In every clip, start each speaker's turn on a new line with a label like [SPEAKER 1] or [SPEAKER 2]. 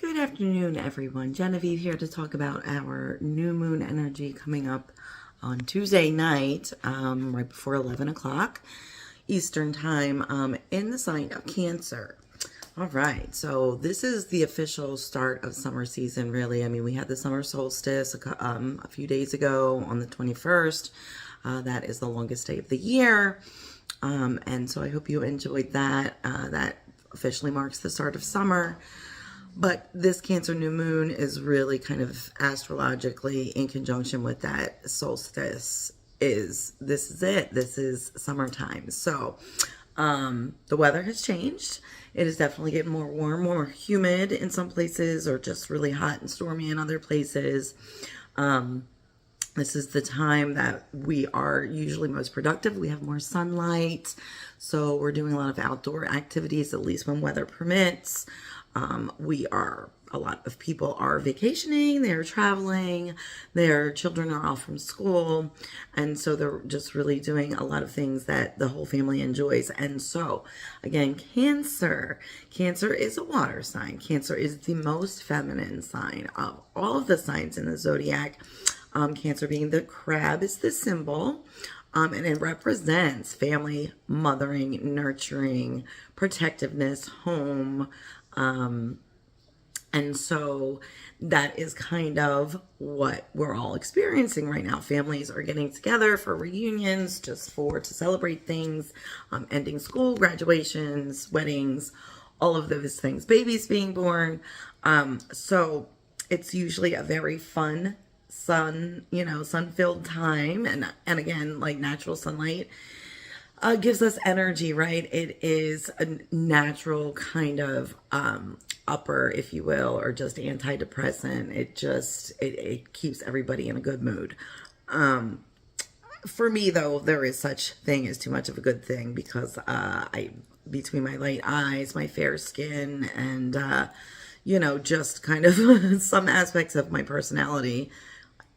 [SPEAKER 1] Good afternoon, everyone. Genevieve here to talk about our new moon energy coming up on Tuesday night, right before 11 o'clock Eastern time, in the sign of Cancer. All right, so this is the official start of summer season, really. I mean, we had the summer solstice a few days ago on the 21st. That is the longest day of the year. And so I hope you enjoyed that. That officially marks the start of summer. But this Cancer new moon is really kind of astrologically in conjunction with that solstice. This is it. This is summertime. So the weather has changed. It is definitely getting more warm, more humid in some places, or just really hot and stormy in other places. This is the time that we are usually most productive. We have more sunlight. So we're doing a lot of outdoor activities, at least when weather permits. A lot of people are vacationing, they're traveling, their children are off from school. And so they're just really doing a lot of things that the whole family enjoys. And so again, Cancer is a water sign. Cancer is the most feminine sign of all of the signs in the zodiac. Cancer being the crab is the symbol. And it represents family, mothering, nurturing, protectiveness, home. And so that is kind of what we're all experiencing right now. Families are getting together for reunions, to celebrate things, ending school, graduations, weddings, all of those things, babies being born. So it's usually a very fun sun-filled time. And again, like natural sunlight gives us energy, right? It is a natural kind of upper, if you will, or just antidepressant. It keeps everybody in a good mood. For me, though, there is such thing as too much of a good thing, because between my light eyes, my fair skin, and just kind of some aspects of my personality,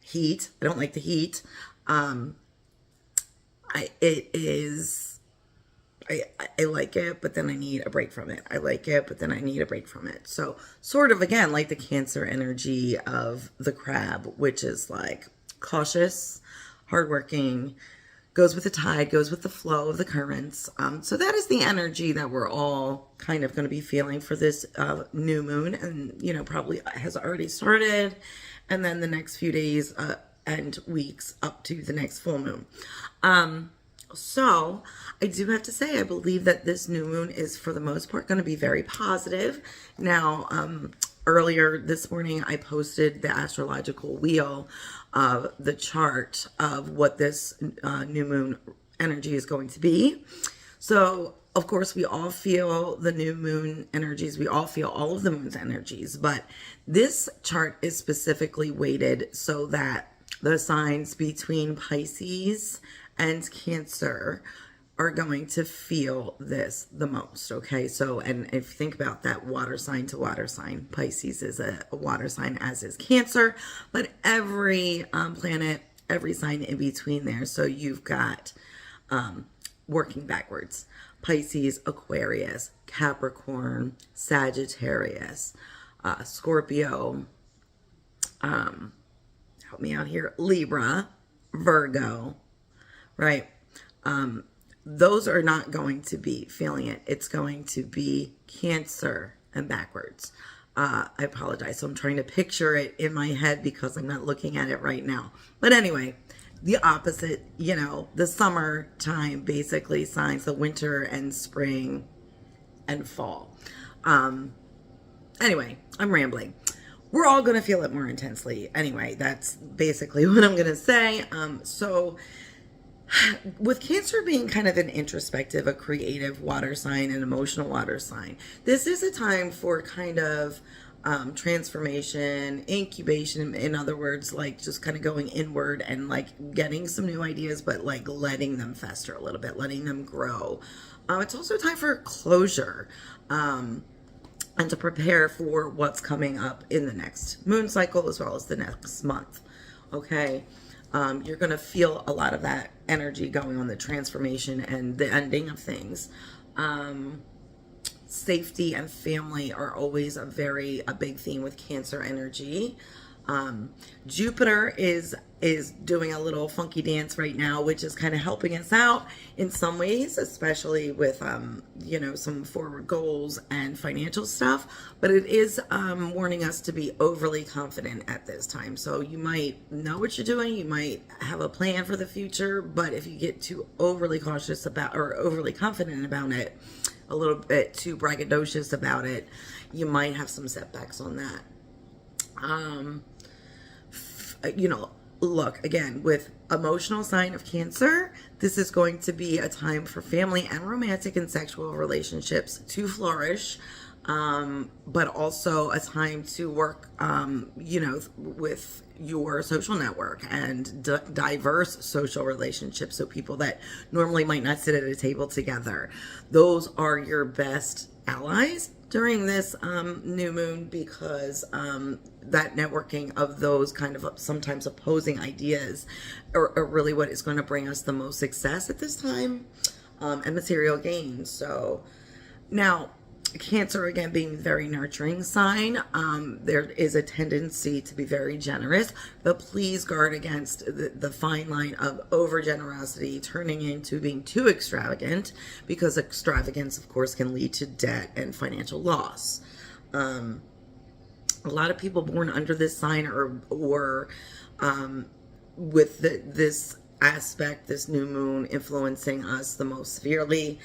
[SPEAKER 1] heat. I don't like the heat. I like it, but then I need a break from it. I like it, but then I need a break from it. So sort of, again, like the Cancer energy of the crab, which is like cautious, hardworking, goes with the tide, goes with the flow of the currents. So that is the energy that we're all kind of going to be feeling for this new moon, and, probably has already started. And then the next few days and weeks up to the next full moon. So I do have to say, I believe that this new moon is, for the most part, going to be very positive. Now, earlier this morning, I posted the astrological wheel of the chart of what this new moon energy is going to be. So, of course, we all feel the new moon energies. We all feel all of the moon's energies. But this chart is specifically weighted so that the signs between Pisces and Cancer are going to feel this the most, okay? So, and if you think about that, water sign to water sign, Pisces is a water sign, as is Cancer, but every planet, every sign in between there. So you've got working backwards: Pisces, Aquarius, Capricorn, Sagittarius, Scorpio, help me out here, Libra, Virgo, right? Those are not going to be feeling it. It's going to be Cancer and backwards. I apologize. So I'm trying to picture it in my head because I'm not looking at it right now. But anyway, the opposite, the summertime basically signs, the winter and spring and fall. Anyway, I'm rambling. We're all going to feel it more intensely. Anyway, that's basically what I'm going to say. So with Cancer being kind of an introspective, a creative water sign, an emotional water sign, this is a time for kind of transformation, incubation, in other words, like just kind of going inward and like getting some new ideas, but like letting them fester a little bit, letting them grow. It's also time for closure, and to prepare for what's coming up in the next moon cycle, as well as the next month. Okay. You're going to feel a lot of that energy going on, the transformation and the ending of things. safety and family are always a big theme with Cancer energy. Jupiter is doing a little funky dance right now, which is kind of helping us out in some ways, especially with some forward goals and financial stuff. But it is warning us to be overly confident at this time. So you might know what you're doing, you might have a plan for the future, but if you get too overly cautious about or overly confident about it, a little bit too braggadocious about it, you might have some setbacks on that. Look, again, with emotional sign of Cancer, this is going to be a time for family and romantic and sexual relationships to flourish, but also a time to work, with your social network and diverse social relationships. So people that normally might not sit at a table together, those are your best allies during this new moon, because that networking of those kind of sometimes opposing ideas are really what is going to bring us the most success at this time, and material gains. So now, Cancer, again, being a very nurturing sign, there is a tendency to be very generous, but please guard against the fine line of over generosity turning into being too extravagant, because extravagance, of course, can lead to debt and financial loss. A lot of people born under this sign or with this aspect, this new moon influencing us the most severely,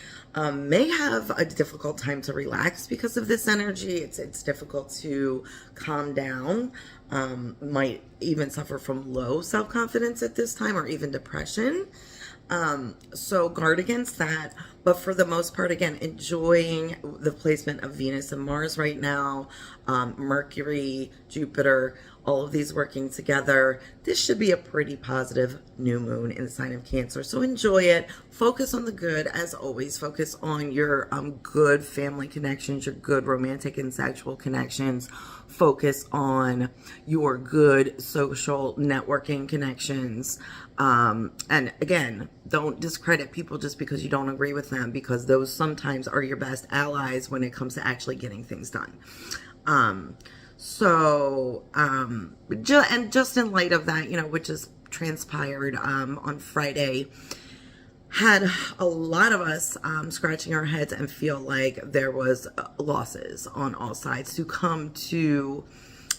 [SPEAKER 1] may have a difficult time to relax because of this energy. It's difficult to calm down, might even suffer from low self-confidence at this time, or even depression. So guard against that. But for the most part, again, enjoying the placement of Venus and Mars right now, Mercury, Jupiter, all of these working together. This should be a pretty positive new moon in the sign of Cancer. So enjoy it. Focus on the good, as always. Focus on your good family connections, your good romantic and sexual connections. Focus on your good social networking connections. And again, don't discredit people just because you don't agree with them, because those sometimes are your best allies when it comes to actually getting things done. Just in light of that, which has transpired on Friday, had a lot of us scratching our heads and feel like there was losses on all sides to come to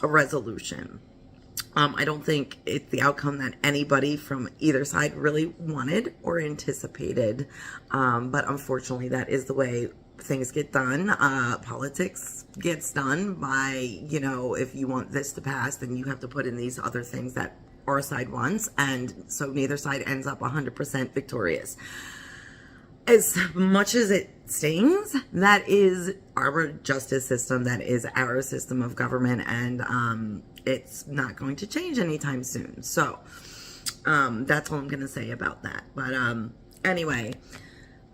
[SPEAKER 1] a resolution. I don't think it's the outcome that anybody from either side really wanted or anticipated, but unfortunately that is the way things get done. Politics gets done by, if you want this to pass, then you have to put in these other things that our side wants, and so neither side ends up 100% victorious. As much as it stings, that is our justice system, that is our system of government, and it's not going to change anytime soon. So that's all I'm going to say about that. But anyway,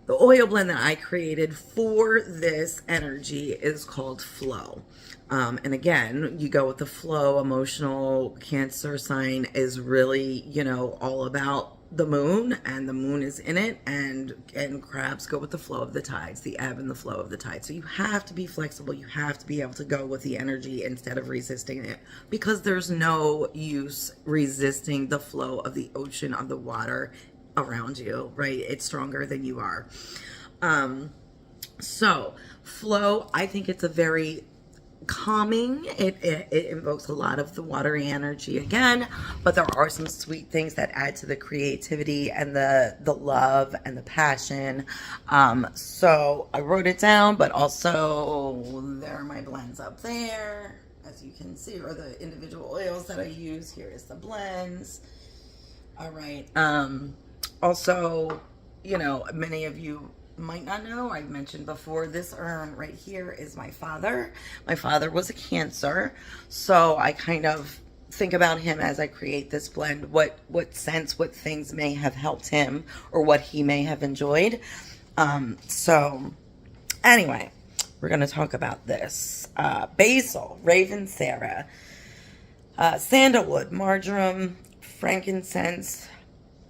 [SPEAKER 1] the oil blend that I created for this energy is called Flow. And again, you go with the flow. Emotional Cancer sign is really, all about the moon, and the moon is in it, and crabs go with the flow of the tides, the ebb and the flow of the tide. So you have to be flexible. You have to be able to go with the energy instead of resisting it, because there's no use resisting the flow of the ocean, of the water around you, right? It's stronger than you are. So flow, I think it's a very calming. It invokes a lot of the watery energy again, but there are some sweet things that add to the creativity and the love and the passion. So I wrote it down, but also there are my blends up there, as you can see, or the individual oils that I use. Here is the blends. All right. Also, many of you might not know, I mentioned before, this urn right here is my father. My father was a Cancer, so I kind of think about him as I create this blend, what things may have helped him, or what he may have enjoyed. So anyway, we're going to talk about this. Basil, Ravensara, sandalwood, marjoram, frankincense,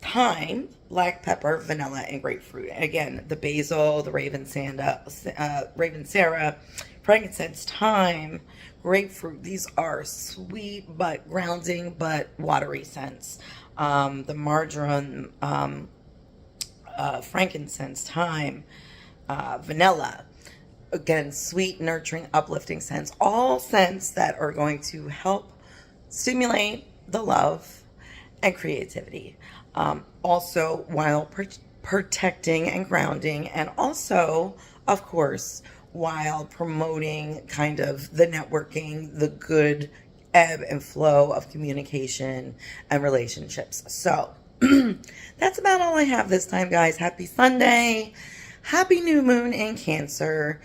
[SPEAKER 1] thyme, black pepper, vanilla, and grapefruit. And again, the basil, the raven Sarah, frankincense, thyme, grapefruit. These are sweet but grounding but watery scents. The marjoram, frankincense, thyme, vanilla. Again, sweet, nurturing, uplifting scents. All scents that are going to help stimulate the love and creativity. Also, while protecting and grounding, and also, of course, while promoting kind of the networking, the good ebb and flow of communication and relationships. So, that's about all I have this time, guys. Happy Sunday. Happy new moon in Cancer.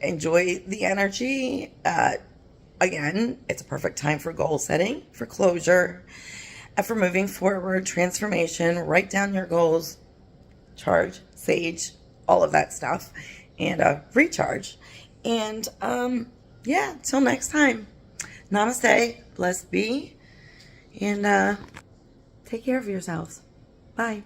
[SPEAKER 1] Enjoy the energy. Again, it's a perfect time for goal setting, for closure, and for moving forward, transformation. Write down your goals, charge, sage, all of that stuff, and recharge. And yeah, till next time. Namaste, blessed be, and take care of yourselves. Bye.